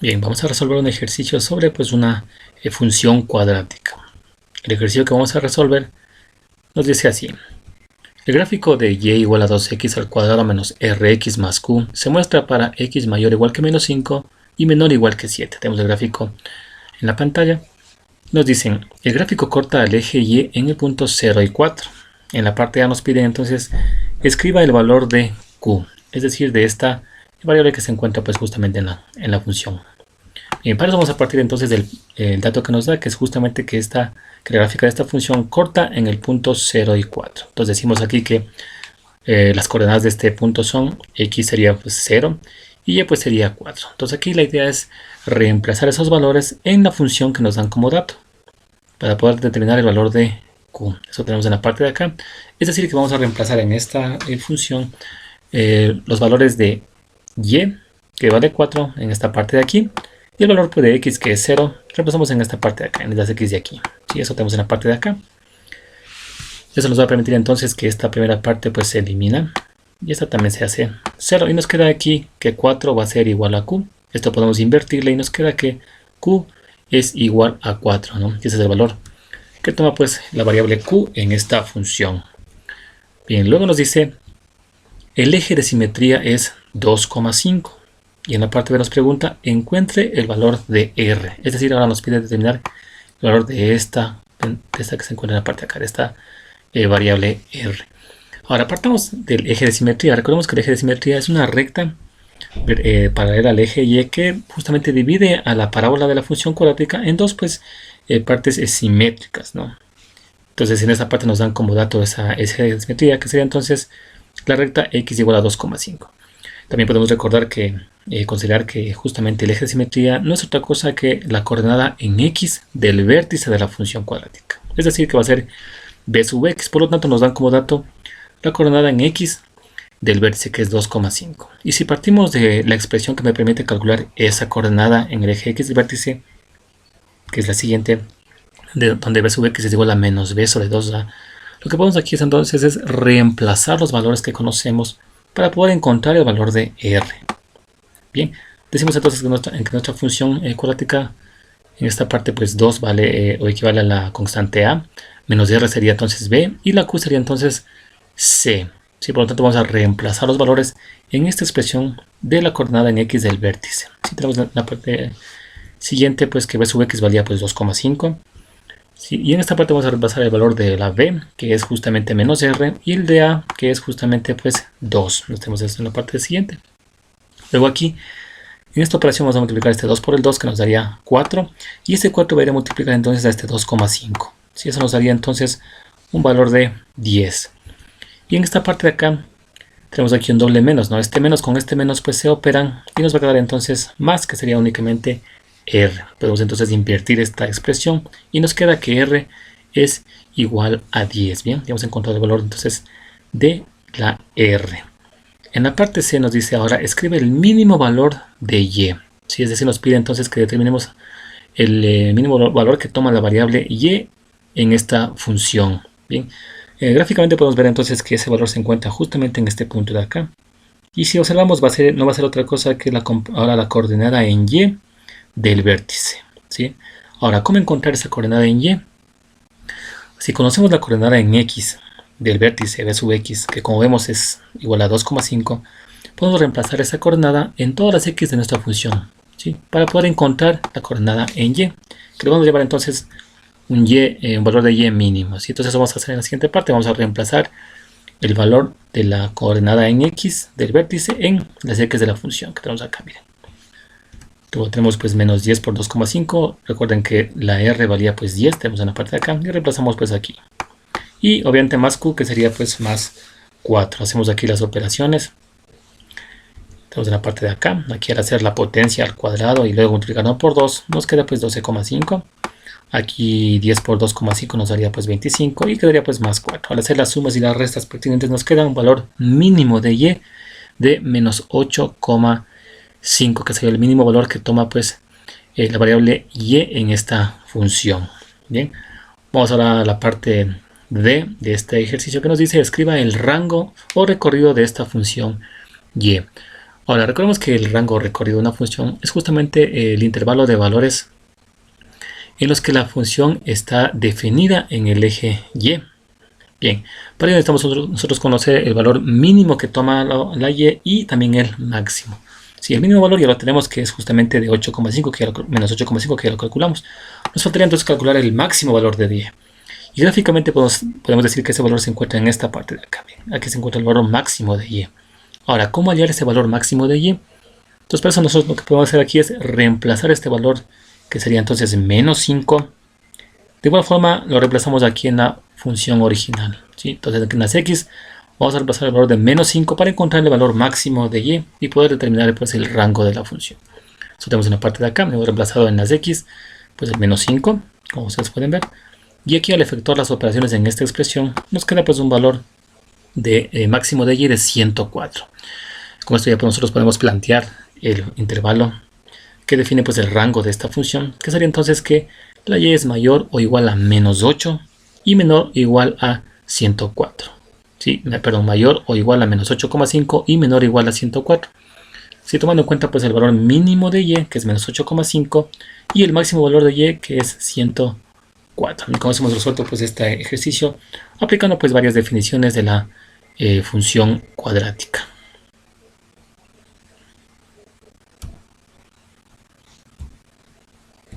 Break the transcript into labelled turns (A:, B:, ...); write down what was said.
A: Bien, vamos a resolver un ejercicio sobre pues una función cuadrática. El ejercicio que vamos a resolver nos dice así. El gráfico de y igual a 2x al cuadrado menos rx más q se muestra para x mayor o igual que menos 5 y menor o igual que 7. Tenemos el gráfico en la pantalla. Nos dicen, el gráfico corta al eje y en el punto 0 y 4. En la parte A nos piden entonces, escriba el valor de q, es decir, de esta variable que se encuentra pues justamente en la función. Bien, para eso vamos a partir entonces del dato que nos da, que es justamente que la gráfica de esta función corta en el punto 0 y 4. Entonces decimos aquí que las coordenadas de este punto son x sería pues 0 y y pues sería 4. Entonces aquí la idea es reemplazar esos valores en la función que nos dan como dato para poder determinar el valor de q. Eso tenemos en la parte de acá. Es decir, que vamos a reemplazar en esta función los valores de y, que vale 4 en esta parte de aquí, y el valor de x, que es 0, reemplazamos en esta parte de acá, en las x de aquí. ¿Sí? Eso tenemos en la parte de acá. Eso nos va a permitir entonces que esta primera parte pues se elimina. Y esta también se hace 0. Y nos queda aquí que 4 va a ser igual a q. Esto podemos invertirle y nos queda que q es igual a 4, ¿no? Y ese es el valor que toma pues la variable q en esta función. Bien, luego nos dice, el eje de simetría es 2,5. Y en la parte B nos pregunta, encuentre el valor de R. Es decir, ahora nos pide determinar el valor de esta que se encuentra en la parte de acá, de esta variable R. Ahora, partamos del eje de simetría. Recordemos que el eje de simetría es una recta paralela al eje Y que justamente divide a la parábola de la función cuadrática en dos pues, partes simétricas, ¿no? Entonces, en esta parte nos dan como dato esa eje de simetría, que sería entonces la recta x igual a 2,5. También podemos recordar que considerar que justamente el eje de simetría no es otra cosa que la coordenada en x del vértice de la función cuadrática. Es decir, que va a ser b sub x. Por lo tanto, nos dan como dato la coordenada en x del vértice, que es 2,5. Y si partimos de la expresión que me permite calcular esa coordenada en el eje x del vértice, que es la siguiente, donde b sub x es igual a menos b sobre 2a, lo que podemos aquí entonces es reemplazar los valores que conocemos para poder encontrar el valor de r. Bien, decimos entonces que nuestra función cuadrática en esta parte pues 2 vale o equivale a la constante a, menos r sería entonces b y la q sería entonces c. ¿Sí? Por lo tanto vamos a reemplazar los valores en esta expresión de la coordenada en x del vértice. ¿Sí? Tenemos la parte siguiente pues que b sub x valía pues 2,5. ¿Sí? Y en esta parte vamos a reemplazar el valor de la b, que es justamente menos r, y el de a, que es justamente pues 2. Nos tenemos esto en la parte siguiente. Luego aquí, en esta operación vamos a multiplicar este 2 por el 2, que nos daría 4. Y este 4 va a ir a multiplicar entonces a este 2,5. ¿Sí? Eso nos daría entonces un valor de 10. Y en esta parte de acá, tenemos aquí un doble menos, ¿no? Este menos con este menos pues se operan y nos va a quedar entonces más, que sería únicamente r. Podemos entonces invertir esta expresión y nos queda que r es igual a 10. Bien, ya hemos encontrado el valor entonces de la r. En la parte C nos dice ahora, escribe el mínimo valor de y. ¿Sí? Es decir, nos pide entonces que determinemos el mínimo valor que toma la variable y en esta función. Bien, gráficamente podemos ver entonces que ese valor se encuentra justamente en este punto de acá. Y si observamos, no va a ser otra cosa que ahora la coordenada en y del vértice. ¿Sí? Ahora, ¿cómo encontrar esa coordenada en y? Si conocemos la coordenada en x del vértice b sub x, que como vemos es igual a 2,5, podemos reemplazar esa coordenada en todas las x de nuestra función, ¿sí? Para poder encontrar la coordenada en y, que le vamos a llevar entonces un valor de y mínimo, ¿sí? Entonces eso vamos a hacer en la siguiente parte. Vamos a reemplazar el valor de la coordenada en x del vértice en las x de la función que tenemos acá. Miren. Luego tenemos pues menos 10 por 2,5. Recuerden que la r valía pues 10, tenemos en la parte de acá, y reemplazamos pues aquí. Y obviamente más q, que sería pues más 4. Hacemos aquí las operaciones. Tenemos en la parte de acá. Aquí al hacer la potencia al cuadrado y luego multiplicarlo por 2, nos queda pues 12,5. Aquí 10 por 2,5 nos daría pues 25 y quedaría pues más 4. Al hacer las sumas y las restas pertinentes nos queda un valor mínimo de y de menos 8,5, que sería el mínimo valor que toma pues la variable y en esta función. Bien, vamos ahora a la parte D de este ejercicio que nos dice, escriba el rango o recorrido de esta función y. Ahora, recordemos que el rango recorrido de una función es justamente el intervalo de valores en los que la función está definida en el eje Y. Bien, para ello necesitamos nosotros conocer el valor mínimo que toma la Y y también el máximo. Si el mínimo valor ya lo tenemos, que es justamente de 8,5, menos 8,5, que ya lo calculamos. Nos faltaría entonces calcular el máximo valor de Y. Y gráficamente podemos decir que ese valor se encuentra en esta parte de acá. Bien, aquí se encuentra el valor máximo de Y. Ahora, ¿cómo hallar ese valor máximo de Y? Entonces, para eso nosotros lo que podemos hacer aquí es reemplazar este valor, que sería entonces menos 5. De igual forma, lo reemplazamos aquí en la función original, ¿sí? Entonces, aquí en las x vamos a reemplazar el valor de menos 5 para encontrar el valor máximo de y poder determinar pues, el rango de la función. Eso tenemos en la parte de acá, hemos reemplazado en las x pues el menos 5, como ustedes pueden ver. Y aquí al efectuar las operaciones en esta expresión, nos queda pues un valor de máximo de y de 104. Con esto ya pues, nosotros podemos plantear el intervalo que define pues el rango de esta función, que sería entonces que la y es mayor o igual a menos 8 y menor o igual a 104. ¿Sí? Perdón, mayor o igual a menos 8,5 y menor o igual a 104. Si tomando en cuenta pues el valor mínimo de y, que es menos 8,5, y el máximo valor de y, que es 104. Y con eso hemos resuelto pues este ejercicio aplicando pues varias definiciones de la función cuadrática.